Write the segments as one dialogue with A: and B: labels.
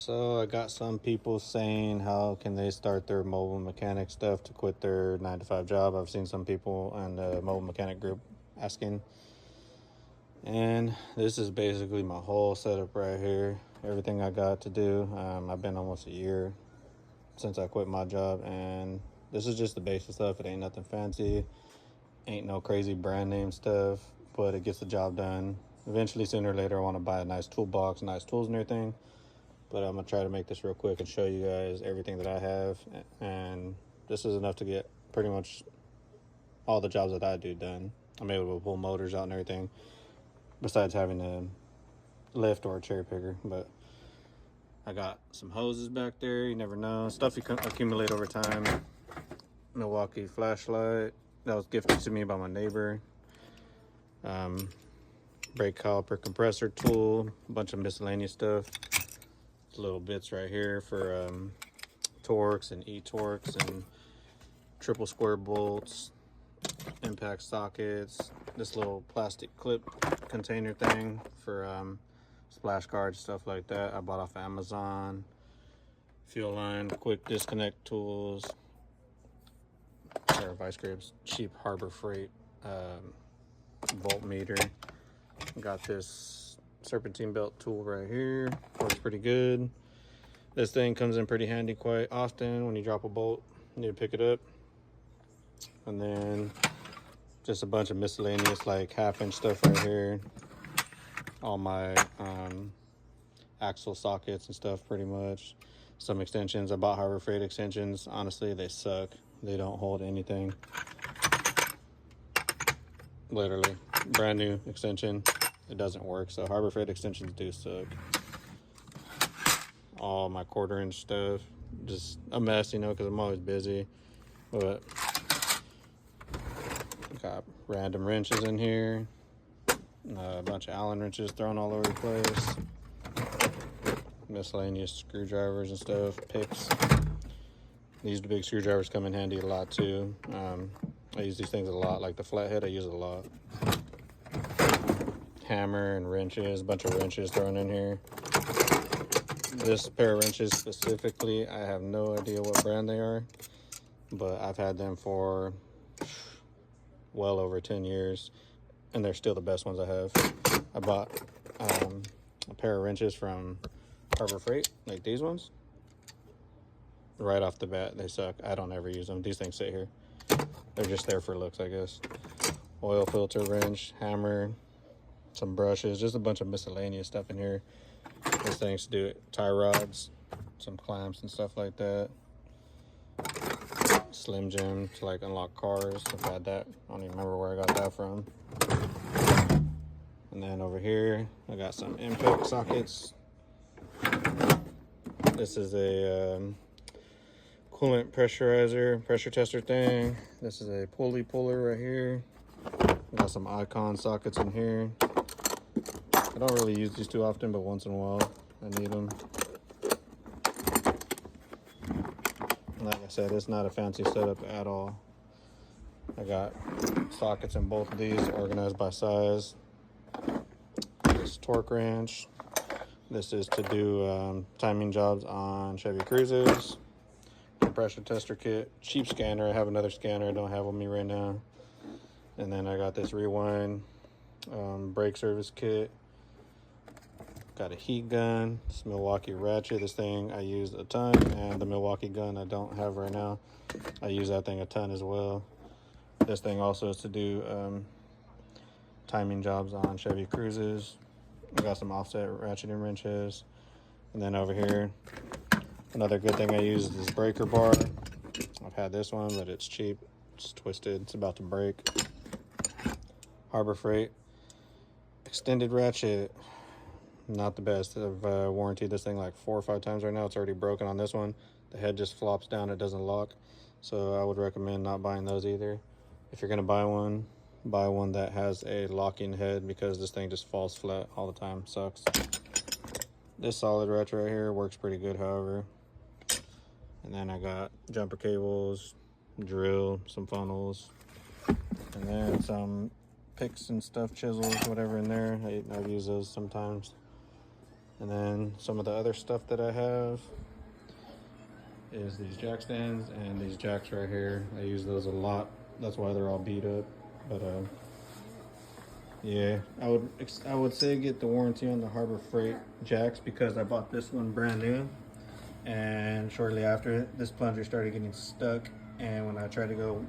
A: So I got some people saying how can they start their mobile mechanic stuff to quit their 9 to 5 job. I've seen some people in the mobile mechanic group asking. And this is basically my whole setup right here. Everything I got to do. I've been almost a year since I quit my job, and this is just the basic stuff. It ain't nothing fancy. Ain't no crazy brand name stuff, but it gets the job done. Eventually, sooner or later, I want to buy a nice toolbox, nice tools and everything. But I'm going to try to make this real quick and show you guys everything that I have. And this is enough to get pretty much all the jobs that I do done. I'm able to pull motors out and everything, besides having a lift or a cherry picker. But I got some hoses back there. You never know. Stuff you can accumulate over time. Milwaukee flashlight that was gifted to me by my neighbor. Brake caliper compressor tool. A bunch of miscellaneous stuff. Little bits right here for Torx and e-Torx and triple square bolts, impact sockets, this little plastic clip container thing for splash guards, stuff like that. I bought off Amazon. Fuel line, quick disconnect tools, pair of vice grips, cheap Harbor Freight voltmeter. Got this serpentine belt tool right here, works pretty good. This thing comes in pretty handy quite often when you drop a bolt, you need to pick it up. And then just a bunch of miscellaneous like 1/2 inch stuff right here, all my axle sockets and stuff, pretty much. Some extensions. I bought Harbor Freight extensions. Honestly, they suck. They don't hold anything. Literally brand new extension, it doesn't work. So Harbor Freight extensions do suck. All my 1/4 inch stuff, just a mess, because I'm always busy. But got random wrenches in here, a bunch of Allen wrenches thrown all over the place, miscellaneous screwdrivers and stuff, picks. These big screwdrivers come in handy a lot too. I use these things a lot, like the flathead I use it a lot. Hammer and wrenches, a bunch of wrenches thrown in here. This pair of wrenches specifically, I have no idea what brand they are, but I've had them for well over 10 years, and they're still the best ones I have. I bought a pair of wrenches from Harbor Freight, like these ones. Right off the bat, they suck. I don't ever use them. These things sit here. They're just there for looks, I guess. Oil filter wrench, hammer, some brushes, just a bunch of miscellaneous stuff in here. These things to do it. Tie rods, some clamps and stuff like that. Slim Jim to like unlock cars. I've had that. I don't even remember where I got that from. And then over here, I got some impact sockets. This is a coolant pressurizer, pressure tester thing. This is a pulley puller right here. Got some Icon sockets in here. I don't really use these too often, but once in a while I need them. Like I said, it's not a fancy setup at all. I got sockets in both of these organized by size. This torque wrench. This is to do timing jobs on Chevy Cruises. Pressure tester kit, cheap scanner. I have another scanner I don't have on me right now. And then I got this rewind brake service kit. Got a heat gun, this Milwaukee ratchet. This thing I use a ton, and the Milwaukee gun I don't have right now. I use that thing a ton as well. This thing also is to do timing jobs on Chevy Cruises. I got some offset ratcheting wrenches. And then over here, another good thing I use is this breaker bar. I've had this one, but it's cheap. It's twisted. It's about to break. Harbor Freight extended ratchet. Not the best. I've warranted this thing like 4 or 5 times right now. It's already broken on this one. The head just flops down. It doesn't lock. So I would recommend not buying those either. If you're going to buy one that has a locking head, because this thing just falls flat all the time. Sucks. This solid ratchet right here works pretty good, however. And then I got jumper cables, drill, some funnels, and then some picks and stuff, chisels, whatever in there. I use those sometimes. And then some of the other stuff that I have is these jack stands and these jacks right here. I use those a lot. That's why they're all beat up. But yeah, I would say get the warranty on the Harbor Freight jacks because I bought this one brand new, and shortly after this plunger started getting stuck, and when I tried to go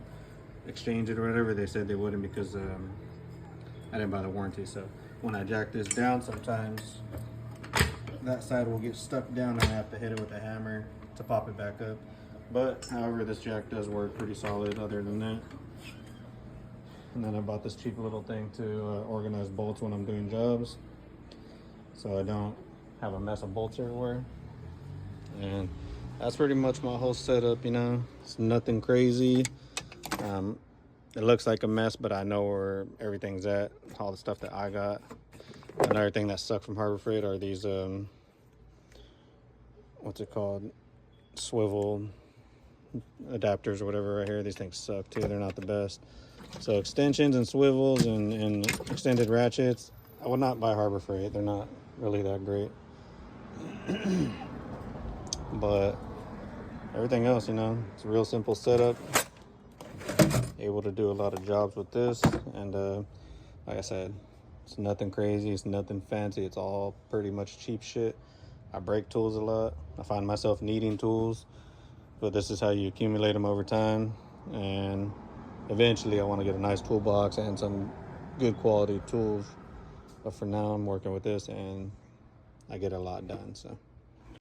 A: exchange it or whatever, they said they wouldn't because I didn't buy the warranty. So when I jack this down, sometimes that side will get stuck down and I have to hit it with a hammer to pop it back up. But however, this jack does work pretty solid other than that. And then I bought this cheap little thing to organize bolts when I'm doing jobs, so I don't have a mess of bolts everywhere. And that's pretty much my whole setup, you know. It's nothing crazy. It looks like a mess, but I know where everything's at, all the stuff that I got. Another thing that sucked from Harbor Freight are these, what's it called? Swivel adapters or whatever right here. These things suck too, they're not the best. So extensions and swivels and extended ratchets, I would not buy Harbor Freight. They're not really that great. But everything else, you know, it's a real simple setup. Able to do a lot of jobs with this. And like I said, it's nothing crazy. It's nothing fancy. It's all pretty much cheap shit. I break tools a lot. I find myself needing tools. But this is how you accumulate them over time. And eventually I want to get a nice toolbox and some good quality tools, but for now I'm working with this and I get a lot done. So